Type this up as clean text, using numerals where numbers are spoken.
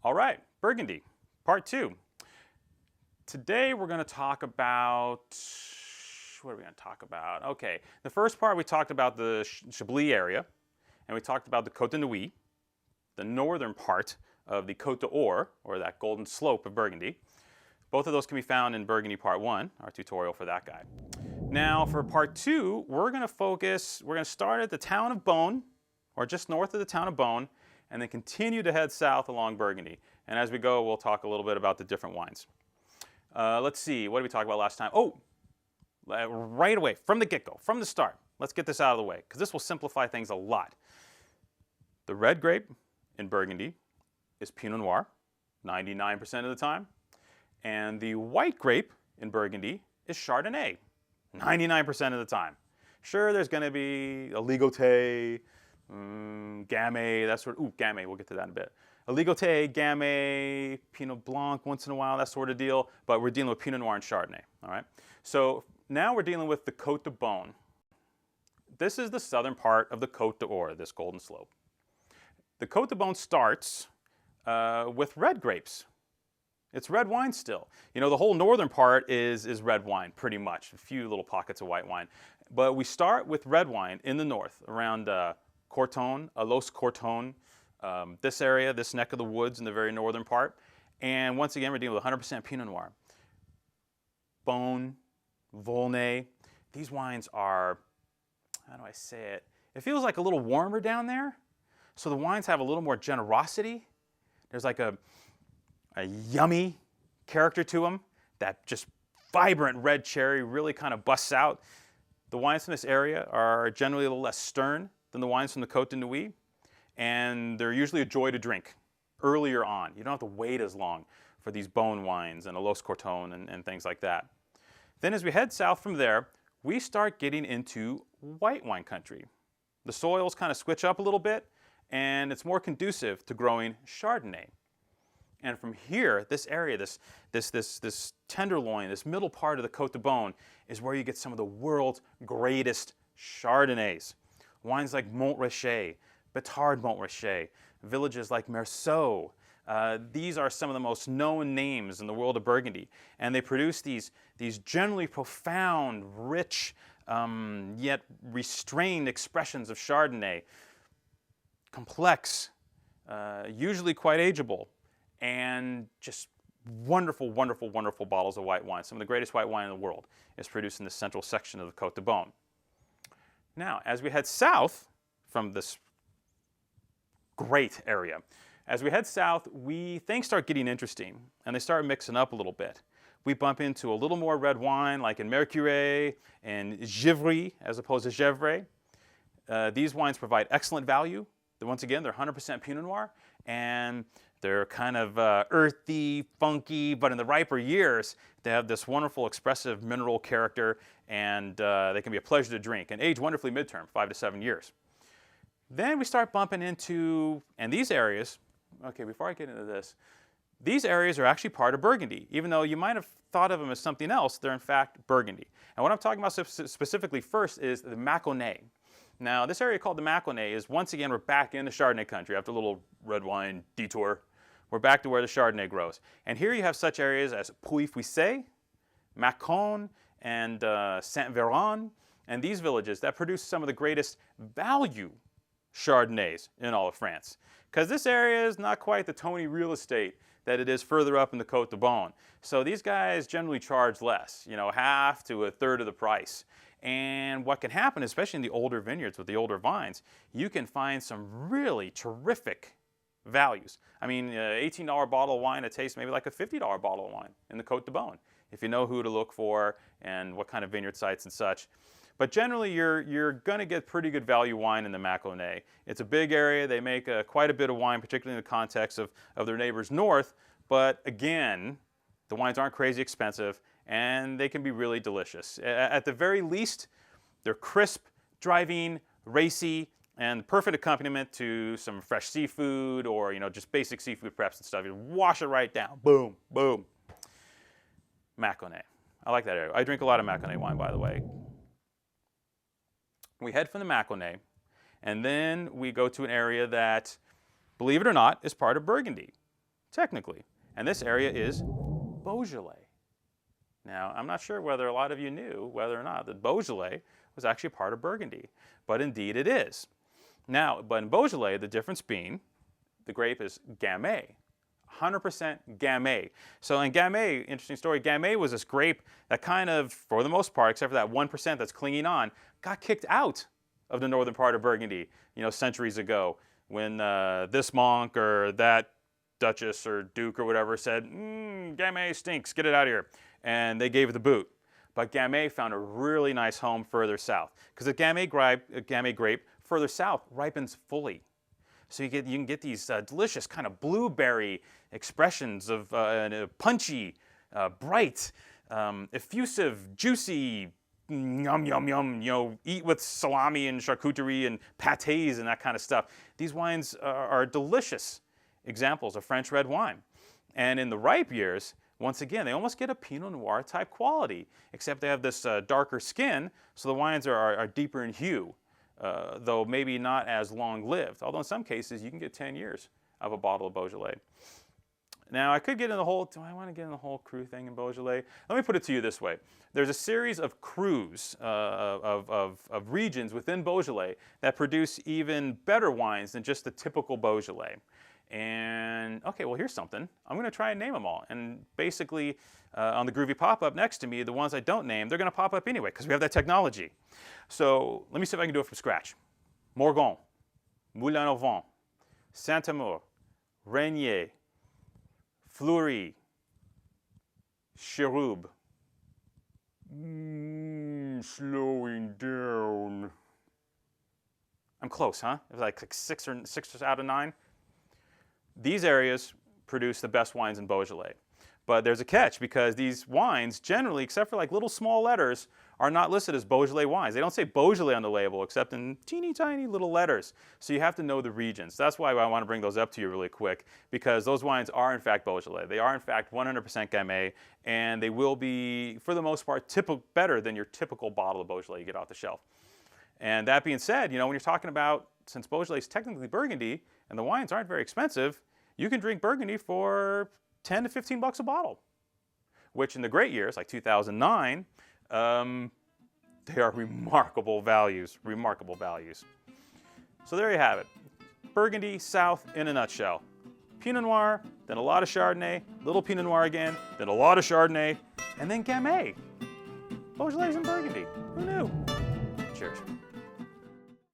All right, Burgundy, part 2. Today we're going to talk about, what are we going to talk about? Okay, the first part we talked about the Chablis area, and we talked about the Côte de Nuit, the northern part of the Côte d'Or, or that golden slope of Burgundy. Both of those can be found in Burgundy Part 1, our tutorial for that guy. Now for Part 2, we're going to start at the town of Beaune, or just north of the town of Beaune, and then continue to head south along Burgundy. And as we go, we'll talk a little bit about the different wines. Let's see, what did we talk about last time? Oh, right away, from the get-go, from the start, let's get this out of the way, because this will simplify things a lot. The red grape in Burgundy is Pinot Noir, 99% of the time. And the white grape in Burgundy is Chardonnay, 99% of the time. Sure, there's going to be a Ligoté, Gamay, that sort of, Gamay, we'll get to that in a bit. A Ligoté, Gamay, Pinot Blanc once in a while, that sort of deal, but we're dealing with Pinot Noir and Chardonnay, all right? So now we're dealing with the Côte de Beaune. This is the southern part of the Côte d'Or, this golden slope. The Côte de Beaune starts with red grapes. It's red wine still. You know, the whole northern part is red wine, pretty much. A few little pockets of white wine. But we start with red wine in the north, around Corton, Los Corton, this area, this neck of the woods in the very northern part. And once again, we're dealing with 100% Pinot Noir. Beaune, Volnay, these wines are, how do I say it? It feels like a little warmer down there. So the wines have a little more generosity. There's like a yummy character to them. That just vibrant red cherry really kind of busts out. The wines from this area are generally a little less stern than the wines from the Côte de Nuit, and they're usually a joy to drink earlier on. You don't have to wait as long for these Beaune wines and a Los Corton and things like that. Then as we head south from there, we start getting into white wine country. The soils kind of switch up a little bit, and it's more conducive to growing Chardonnay. And from here, this area, this tenderloin, this middle part of the Côte de Beaune is where you get some of the world's greatest Chardonnays. Wines like Montrachet, Betard Montrachet, villages like Meursault. These are some of the most known names in the world of Burgundy. And they produce these generally profound, rich, yet restrained expressions of Chardonnay. Complex, usually quite ageable, and just wonderful, wonderful, wonderful bottles of white wine. Some of the greatest white wine in the world is produced in the central section of the Côte de Beaune. Now, as we head south from this great area, as we head south, things start getting interesting, and they start mixing up a little bit. We bump into a little more red wine, like in Mercurey and Givry, as opposed to Gevrey. These wines provide excellent value. Once again, they're 100% Pinot Noir, and they're kind of earthy, funky, but in the riper years, they have this wonderful, expressive mineral character, and they can be a pleasure to drink, and age wonderfully midterm, 5 to 7 years. Then we start bumping into, and these areas, okay, before I get into this, these areas are actually part of Burgundy. Even though you might have thought of them as something else, they're in fact Burgundy. And what I'm talking about specifically first is the Mâconnais. Now, this area called the Mâconnais is, once again, we're back in the Chardonnay country after a little red wine detour. We're back to where the Chardonnay grows. And here you have such areas as Pouilly-Fuissé, Mâcon, and Saint-Véran, and these villages that produce some of the greatest value Chardonnays in all of France. Because this area is not quite the Tony real estate that it is further up in the Côte de Beaune. So these guys generally charge less, you know, half to a third of the price. And what can happen, especially in the older vineyards with the older vines, you can find some really terrific values. I mean, an $18 bottle of wine that tastes maybe like a $50 bottle of wine in the Côte de Beaune, if you know who to look for and what kind of vineyard sites and such. But generally, you're going to get pretty good value wine in the Mâconnais. It's a big area. They make quite a bit of wine, particularly in the context of their neighbors north. But again, the wines aren't crazy expensive, and they can be really delicious. At the very least, they're crisp, driving, racy, and perfect accompaniment to some fresh seafood or, you know, just basic seafood preps and stuff. You wash it right down. Boom, boom. Mâconnais. I like that area. I drink a lot of Mâconnais wine, by the way. We head from the Mâconnais, and then we go to an area that, believe it or not, is part of Burgundy. technically. And this area is Beaujolais. Now, I'm not sure whether a lot of you knew whether or not that Beaujolais was actually part of Burgundy, but indeed it is. Now, but in Beaujolais, the difference being the grape is Gamay. 100% Gamay. So in Gamay, interesting story, Gamay was this grape that kind of, for the most part, except for that 1% that's clinging on, got kicked out of the northern part of Burgundy, centuries ago when this monk or that duchess or duke or whatever said, Gamay stinks, get it out of here. And they gave it the boot. But Gamay found a really nice home further south because the Gamay grape further south ripens fully. So you can get these delicious kind of blueberry expressions of punchy, bright, effusive, juicy, yum, yum, yum, eat with salami and charcuterie and pâtés and that kind of stuff. These wines are delicious examples of French red wine. And in the ripe years, once again, they almost get a Pinot Noir type quality, except they have this darker skin, so the wines are deeper in hue, though maybe not as long-lived. Although in some cases, you can get 10 years of a bottle of Beaujolais. Now, I could get in the whole, do I want to get in the whole cru thing in Beaujolais? Let me put it to you this way. There's a series of crus, of regions within Beaujolais that produce even better wines than just the typical Beaujolais. And, okay, well, here's something. I'm going to try and name them all. And basically, on the Groovy pop-up next to me, the ones I don't name, they're going to pop up anyway because we have that technology. So let me see if I can do it from scratch. Morgon, Moulin-au-Vent, Saint-Amour, Régnier, Fleury, Cherub. Slowing down. I'm close, huh? It was like six out of 9. These areas produce the best wines in Beaujolais. But there's a catch because these wines generally, except for like little small letters, are not listed as Beaujolais wines. They don't say Beaujolais on the label except in teeny tiny little letters. So you have to know the regions. That's why I want to bring those up to you really quick because those wines are in fact Beaujolais. They are in fact 100% Gamay and they will be, for the most part, better than your typical bottle of Beaujolais you get off the shelf. And that being said, when you're talking about, since Beaujolais is technically Burgundy and the wines aren't very expensive, you can drink Burgundy for 10 to 15 bucks a bottle, which in the great years, like 2009, they are remarkable values, remarkable values. So there you have it. Burgundy South in a nutshell. Pinot Noir, then a lot of Chardonnay, little Pinot Noir again, then a lot of Chardonnay, and then Gamay. Beaujolais in Burgundy. Who knew? Cheers.